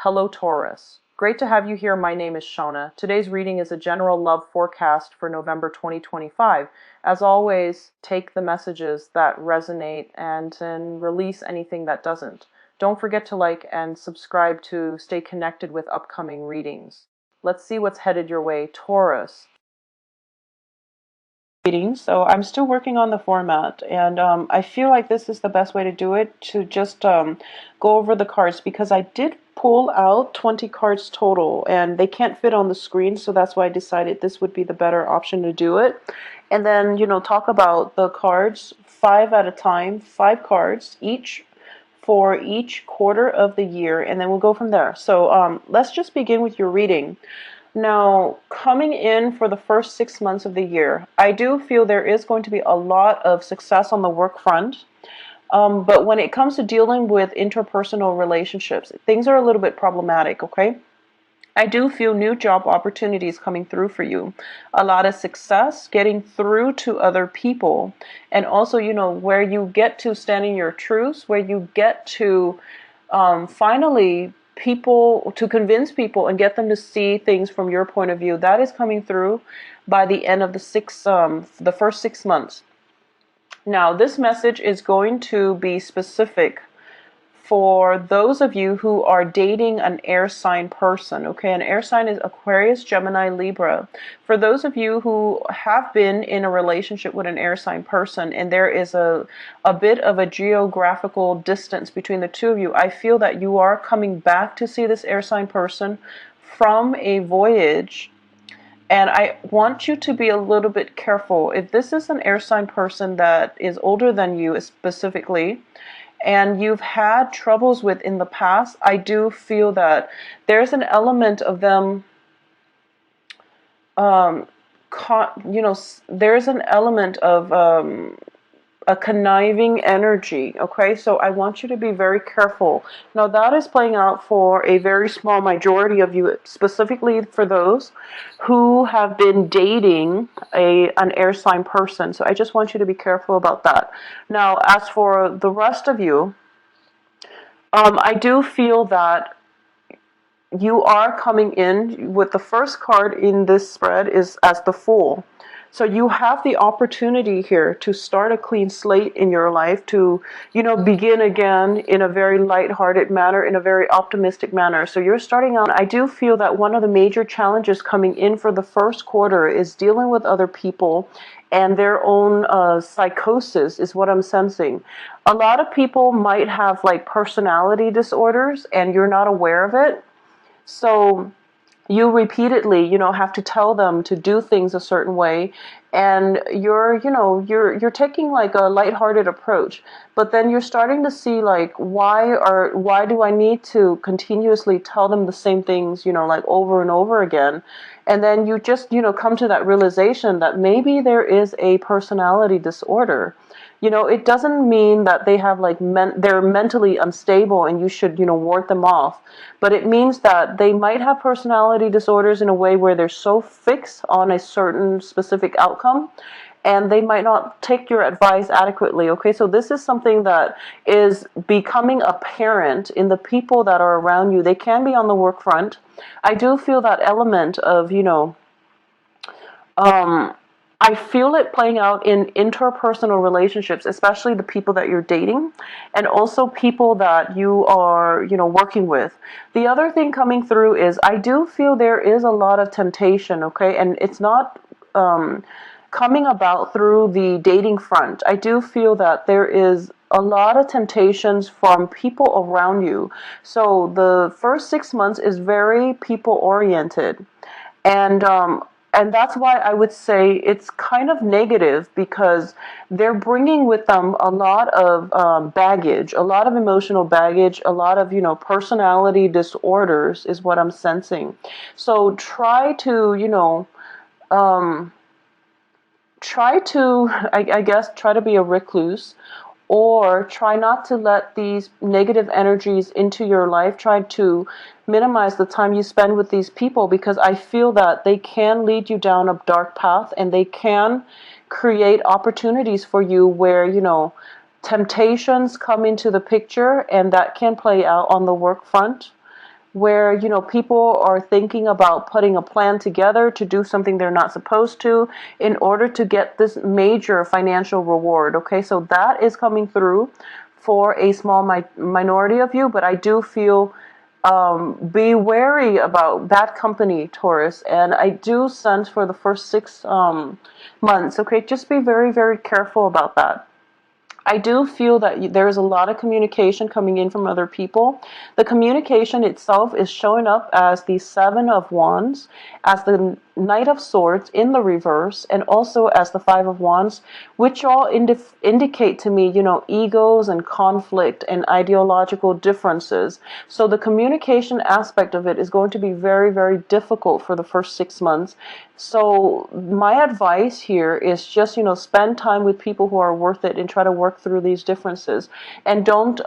Hello Taurus. Great to have you here. My name is Shona. Today's reading is a general love forecast for November 2025. As always, take the messages that resonate and then release anything that doesn't. Don't forget to like and subscribe to stay connected with upcoming readings. Let's see what's headed your way, Taurus. So I'm still working on the format, and I feel like this is the best way to do it, to just go over the cards, because I did pull out 20 cards total and they can't fit on the screen, so that's why I decided this would be the better option to do it. And then, talk about the cards 5 at a time, 5 cards each for each quarter of the year, and then we'll go from there. So let's just begin with your reading. Now, coming in for the first 6 months of the year, I do feel there is going to be a lot of success on the work front. But when it comes to dealing with interpersonal relationships, things are a little bit problematic, okay? I do feel new job opportunities coming through for you. A lot of success getting through to other people. And also, where you get to stand in your truths, where you get to finally to convince people and get them to see things from your point of view. That is coming through by the end of the first 6 months. Now, this message is going to be specific for those of you who are dating an air sign person, okay? An air sign is Aquarius, Gemini, Libra. For those of you who have been in a relationship with an air sign person and there is a bit of a geographical distance between the two of you, I feel that you are coming back to see this air sign person from a voyage. And I want you to be a little bit careful. If this is an air sign person that is older than you specifically, and you've had troubles with in the past, I do feel that there's an element of them, there's an element of a conniving energy, okay? So I want you to be very careful. Now that is playing out for a very small majority of you, specifically for those who have been dating an air sign person. So I just want you to be careful about that. Now, as for the rest of you, I do feel that you are coming in with the first card in this spread is as the Fool. So you have the opportunity here to start a clean slate in your life, to, begin again in a very lighthearted manner, in a very optimistic manner. So you're starting out. I do feel that one of the major challenges coming in for the first quarter is dealing with other people and their own psychosis is what I'm sensing. A lot of people might have like personality disorders and you're not aware of it. So you repeatedly, have to tell them to do things a certain way, and you're taking like a lighthearted approach, but then you're starting to see like why do I need to continuously tell them the same things, like over and over again, and then you just come to that realization that maybe there is a personality disorder. It doesn't mean that they have they're mentally unstable and you should, ward them off. But it means that they might have personality disorders in a way where they're so fixed on a certain specific outcome and they might not take your advice adequately. Okay, so this is something that is becoming apparent in the people that are around you. They can be on the work front. I do feel that element of, I feel it playing out in interpersonal relationships, especially the people that you're dating and also people that you are, working with. The other thing coming through is I do feel there is a lot of temptation, okay? And it's not coming about through the dating front. I do feel that there is a lot of temptations from people around you. So the first 6 months is very people oriented. And that's why I would say it's kind of negative, because they're bringing with them a lot of baggage, a lot of emotional baggage, a lot of, personality disorders is what I'm sensing. So try to, try to be a recluse, or try not to let these negative energies into your life. Try to minimize the time you spend with these people, because I feel that they can lead you down a dark path and they can create opportunities for you where, temptations come into the picture, and that can play out on the work front. where, people are thinking about putting a plan together to do something they're not supposed to in order to get this major financial reward. Okay, so that is coming through for a small minority of you, but I do feel be wary about bad company, Taurus. And I do sense for the first 6 months, okay, just be very, very careful about that. I do feel that there's a lot of communication coming in from other people. The communication itself is showing up as the Seven of Wands, as the Knight of Swords in the reverse, and also as the Five of Wands, which all indicate to me, egos and conflict and ideological differences. So the communication aspect of it is going to be very, very difficult for the first 6 months. So my advice here is just, spend time with people who are worth it and try to work through these differences. And don't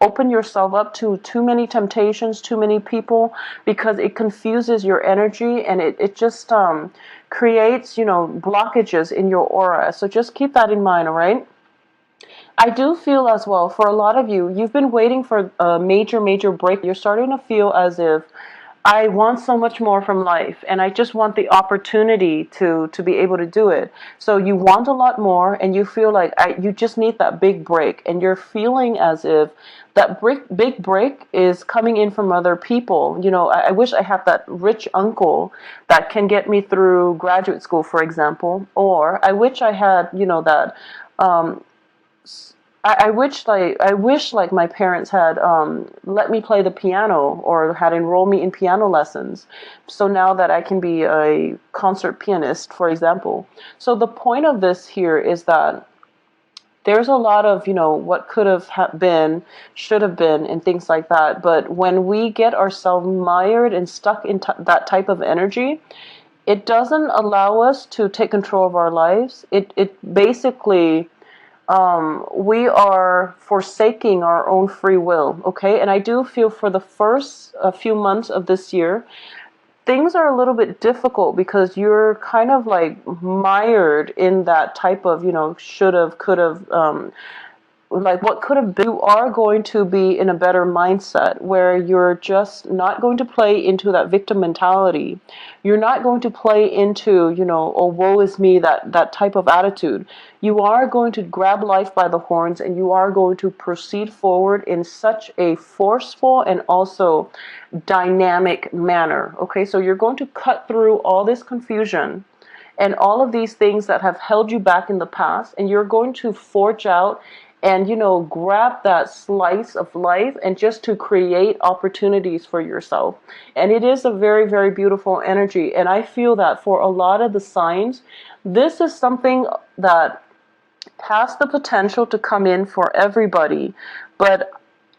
open yourself up to too many temptations, too many people, because it confuses your energy and it just creates, blockages in your aura. So just keep that in mind, all right? I do feel as well, for a lot of you, you've been waiting for a major, major break. You're starting to feel as if I want so much more from life, and I just want the opportunity to be able to do it. So you want a lot more, and you feel like you just need that big break, and you're feeling as if that big break is coming in from other people. I wish I had that rich uncle that can get me through graduate school, for example, or I wish I had, that. Um, I wish my parents had let me play the piano or had enrolled me in piano lessons. So now that I can be a concert pianist, for example. So the point of this here is that there's a lot of, what could have been, should have been, and things like that. But when we get ourselves mired and stuck in that type of energy, it doesn't allow us to take control of our lives. It basically we are forsaking our own free will, okay? And I do feel for the first few months of this year, things are a little bit difficult because you're kind of like mired in that type of, should have, could have, like what could have been. You are going to be in a better mindset where you're just not going to play into that victim mentality. You're not going to play into, oh, woe is me, that type of attitude. You are going to grab life by the horns and you are going to proceed forward in such a forceful and also dynamic manner. Okay, so you're going to cut through all this confusion and all of these things that have held you back in the past, and you're going to forge out and grab that slice of life and just to create opportunities for yourself. And it is a very, very beautiful energy, and I feel that for a lot of the signs, this is something that has the potential to come in for everybody. But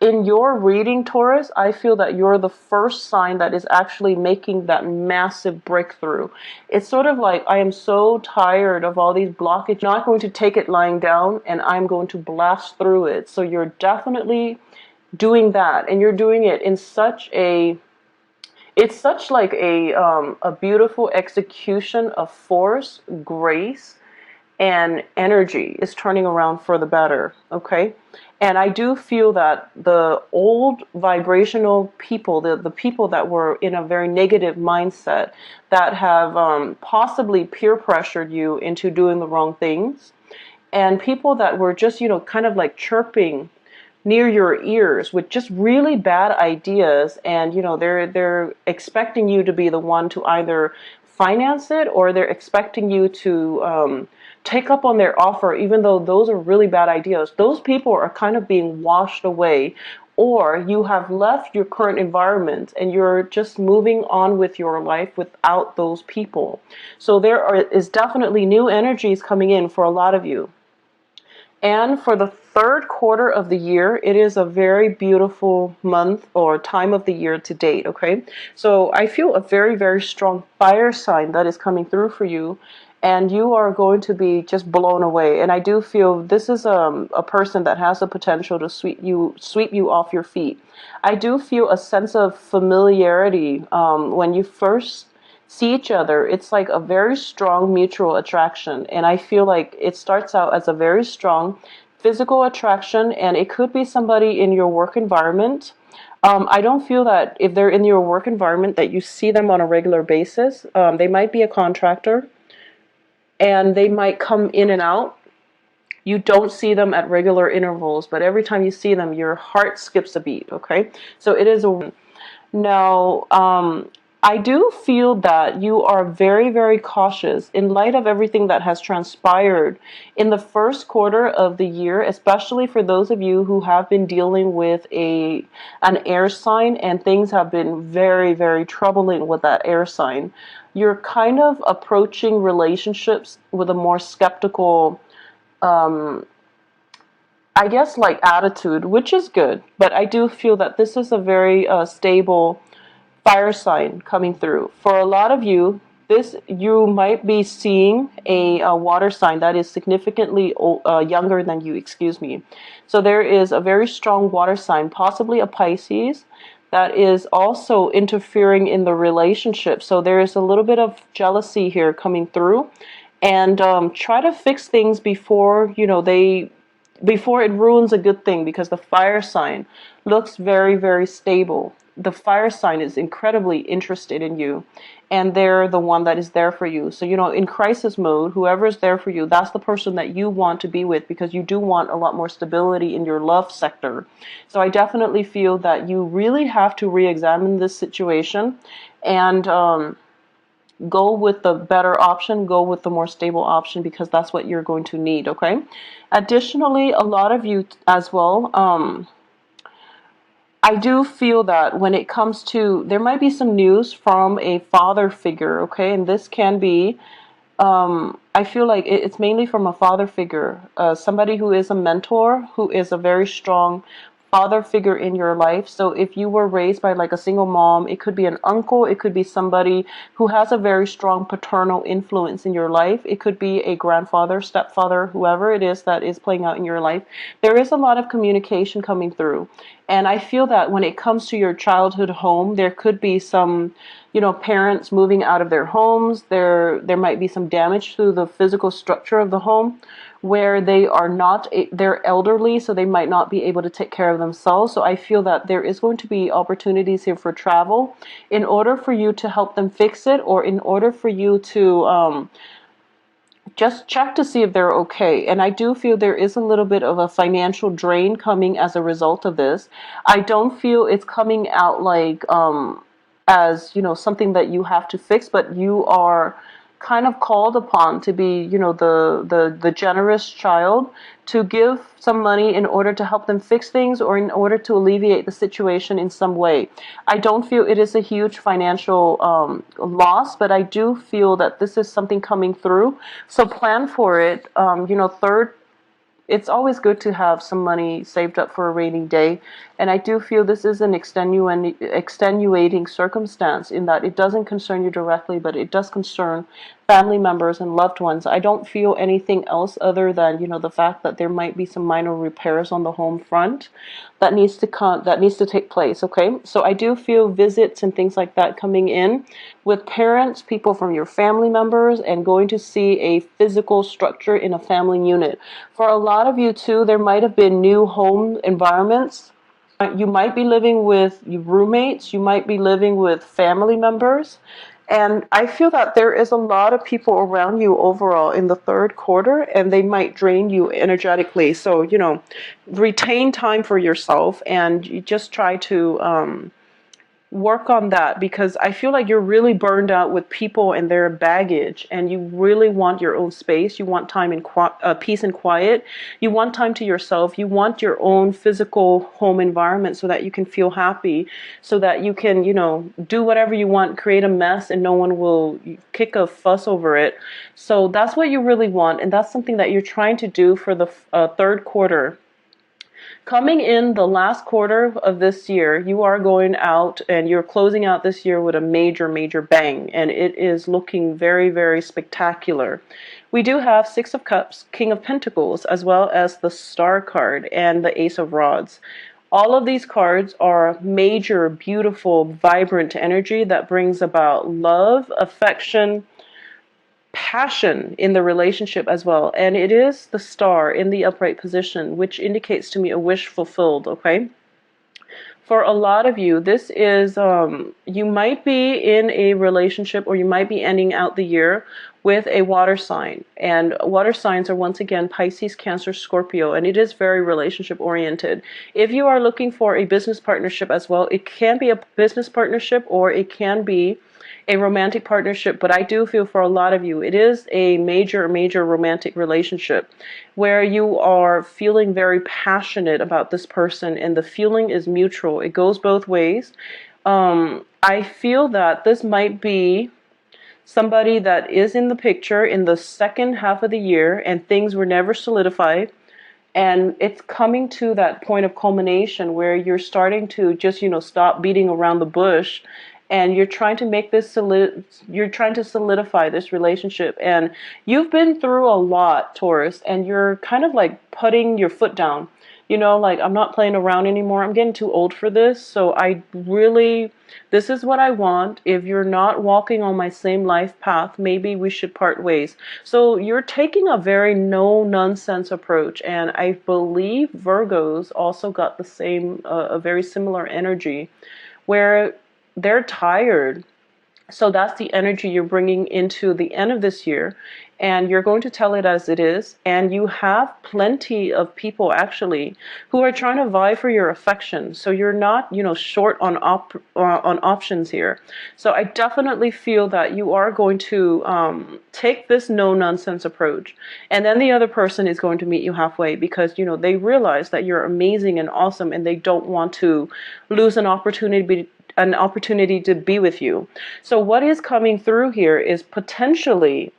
in your reading, Taurus, I feel that you're the first sign that is actually making that massive breakthrough. It's sort of like, I am so tired of all these blockages. I'm not going to take it lying down, and I'm going to blast through it. So you're definitely doing that, and you're doing it in such a, it's such like a beautiful execution of force, grace, and energy is turning around for the better, okay? And I do feel that the old vibrational people, the people that were in a very negative mindset, that have possibly peer pressured you into doing the wrong things, and people that were just, kind of like chirping near your ears with just really bad ideas, and they're expecting you to be the one to either finance it, or they're expecting you to take up on their offer, even though those are really bad ideas. Those people are kind of being washed away, or you have left your current environment and you're just moving on with your life without those people. So is definitely new energies coming in for a lot of you. And for the third quarter of the year, it is a very beautiful month or time of the year to date, okay? So I feel a very, very strong fire sign that is coming through for you, and you are going to be just blown away. And I do feel this is a person that has the potential to sweep you off your feet. I do feel a sense of familiarity when you first see each other. It's like a very strong mutual attraction, and I feel like it starts out as a very strong physical attraction, and it could be somebody in your work environment. I don't feel that if they're in your work environment that you see them on a regular basis. They might be a contractor and they might come in and out. You don't see them at regular intervals, but every time you see them, your heart skips a beat, okay? So it is a now, I do feel that you are very, very cautious in light of everything that has transpired in the first quarter of the year, especially for those of you who have been dealing with an air sign and things have been very, very troubling with that air sign. You're kind of approaching relationships with a more skeptical, I guess, like attitude, which is good. But I do feel that this is a very stable fire sign coming through. For a lot of you, this you might be seeing a water sign that is significantly younger than you, excuse me. So there is a very strong water sign, possibly a Pisces, that is also interfering in the relationship. So there is a little bit of jealousy here coming through. And try to fix things before, before it ruins a good thing, because the fire sign looks very, very stable. The fire sign is incredibly interested in you, and they're the one that is there for you. So, in crisis mode, whoever is there for you, that's the person that you want to be with, because you do want a lot more stability in your love sector. So I definitely feel that you really have to re-examine this situation and go with the better option, go with the more stable option, because that's what you're going to need, okay? Additionally, a lot of you as well, I do feel that when it comes to, there might be some news from a father figure, okay? And this can be, I feel like it's mainly from a father figure, somebody who is a mentor, who is a very strong father figure in your life. So if you were raised by like a single mom, it could be an uncle, it could be somebody who has a very strong paternal influence in your life. It could be a grandfather, stepfather, whoever it is that is playing out in your life. There is a lot of communication coming through. And I feel that when it comes to your childhood home, there could be some, parents moving out of their homes. There might be some damage to the physical structure of the home, where they are not, they're elderly, so they might not be able to take care of themselves. So I feel that there is going to be opportunities here for travel in order for you to help them fix it, or in order for you to just check to see if they're okay. And I do feel there is a little bit of a financial drain coming as a result of this. I don't feel it's coming out like as something that you have to fix, but you are kind of called upon to be, the generous child, to give some money in order to help them fix things, or in order to alleviate the situation in some way. I don't feel it is a huge financial loss, but I do feel that this is something coming through. So plan for it. Third, it's always good to have some money saved up for a rainy day. And I do feel this is an extenuating circumstance, in that it doesn't concern you directly, but it does concern family members and loved ones. I don't feel anything else other than, the fact that there might be some minor repairs on the home front that needs to take place, okay? So I do feel visits and things like that coming in with parents, people from your family members, and going to see a physical structure in a family unit. For a lot of you too, there might have been new home environments. You might be living with roommates, you might be living with family members. And I feel that there is a lot of people around you overall in the third quarter, and they might drain you energetically. So, retain time for yourself, and you just try to work on that, because I feel like you're really burned out with people and their baggage, and you really want your own space. You want time in peace and quiet. You want time to yourself. You want your own physical home environment, so that you can feel happy, so that you can, do whatever you want, create a mess, and no one will kick a fuss over it. So that's what you really want, and that's something that you're trying to do for the third quarter. Coming in the last quarter of this year, you are going out and you're closing out this year with a major, major bang. And it is looking very, very spectacular. We do have Six of Cups, King of Pentacles, as well as the Star card and the Ace of Rods. All of these cards are major, beautiful, vibrant energy that brings about love, affection, passion in the relationship as well. And it is the Star in the upright position, which indicates to me a wish fulfilled, okay? For a lot of you, this is, you might be in a relationship, or you might be ending out the year with a water sign. And water signs are once again Pisces, Cancer, Scorpio, and it is very relationship oriented. If you are looking for a business partnership as well, it can be a business partnership or it can be a romantic partnership, but I do feel for a lot of you, it is a major, major romantic relationship where you are feeling very passionate about this person and the feeling is mutual. It goes both ways. I feel that this might be somebody that is in the picture in the second half of the year and things were never solidified. And it's coming to that point of culmination where you're starting to just, stop beating around the bush, and you're trying to make this you're trying to solidify this relationship. And you've been through a lot, Taurus, and you're kind of like putting your foot down. Like, I'm not playing around anymore. I'm getting too old for this. So this is what I want. If you're not walking on my same life path, maybe we should part ways. So you're taking a very no nonsense approach. And I believe Virgos also got the same, a very similar energy where they're tired. So that's the energy you're bringing into the end of this year, and you're going to tell it as it is. And you have plenty of people actually who are trying to vie for your affection. So you're not, short on options here. So I definitely feel that you are going to take this no nonsense approach, and then the other person is going to meet you halfway because they realize that you're amazing and awesome, and they don't want to lose an opportunity to be with you. So what is coming through here is potentially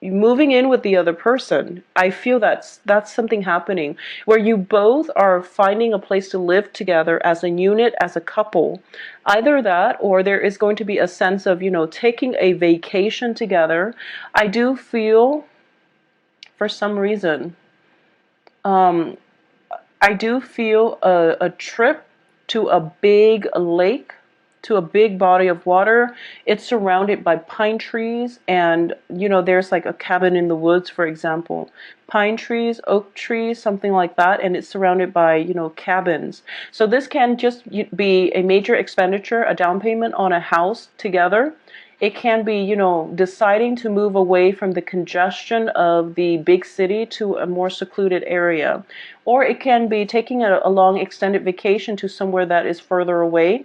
moving in with the other person. I feel that's something happening where you both are finding a place to live together as a unit, as a couple. Either that, or there is going to be a sense of, taking a vacation together. I do feel, for some reason, I do feel a trip to a big lake, to a big body of water. It's surrounded by pine trees, and there's like a cabin in the woods, for example. Pine trees, oak trees, something like that, and it's surrounded by cabins. So this can just be a major expenditure, a down payment on a house together. It can be, deciding to move away from the congestion of the big city to a more secluded area. Or it can be taking a long extended vacation to somewhere that is further away,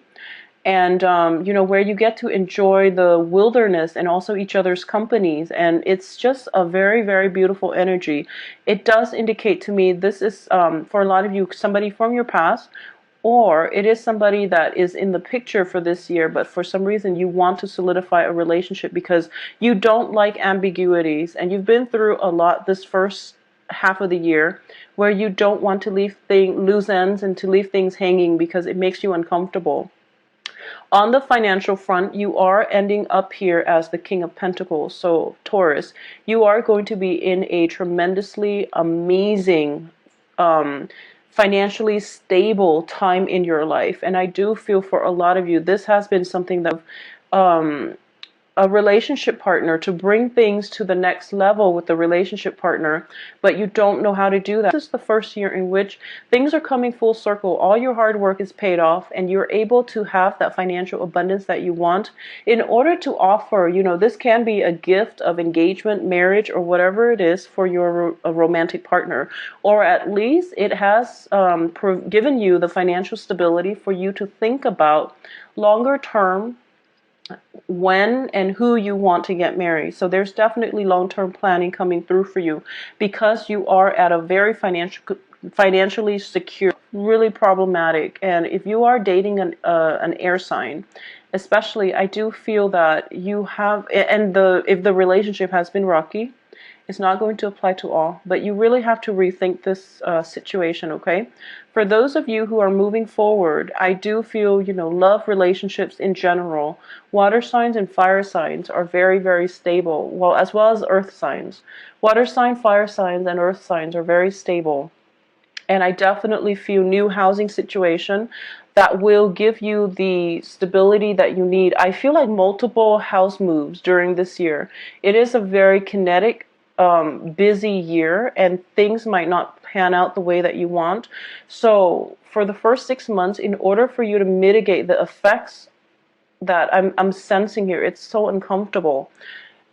and where you get to enjoy the wilderness and also each other's companies. And it's just a very, very beautiful energy. It does indicate to me this is, for a lot of you, somebody from your past, or it is somebody that is in the picture for this year, but for some reason you want to solidify a relationship because you don't like ambiguities, and you've been through a lot this first half of the year where you don't want to leave loose ends and to leave things hanging because it makes you uncomfortable. On the financial front, you are ending up here as the King of Pentacles. So Taurus, you are going to be in a tremendously amazing, financially stable time in your life. And I do feel for a lot of you, this has been something that a relationship partner, to bring things to the next level with the relationship partner, but you don't know how to do that. This is the first year in which things are coming full circle. All your hard work is paid off, and you're able to have that financial abundance that you want in order to offer, this can be a gift of engagement, marriage, or whatever it is for your romantic partner. Or at least it has given you the financial stability for you to think about longer term when and who you want to get married. So there's definitely long-term planning coming through for you because you are at a very financially secure, really problematic. And if you are dating an air sign, especially, I do feel that you have, and if the relationship has been rocky, it's not going to apply to all, but you really have to rethink this situation, okay? For those of you who are moving forward, I do feel, love relationships in general. Water signs and fire signs are very, very stable, well, as well as earth signs. Water sign, fire signs, and earth signs are very stable. And I definitely feel new housing situation that will give you the stability that you need. I feel like multiple house moves during this year. It is a very kinetic, busy year, and things might not pan out the way that you want. So for the first 6 months, in order for you to mitigate the effects that I'm sensing here, it's so uncomfortable.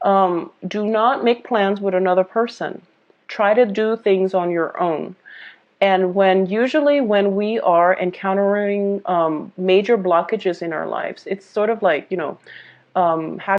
Do not make plans with another person. Try to do things on your own. And usually when we are encountering major blockages in our lives, it's sort of like, having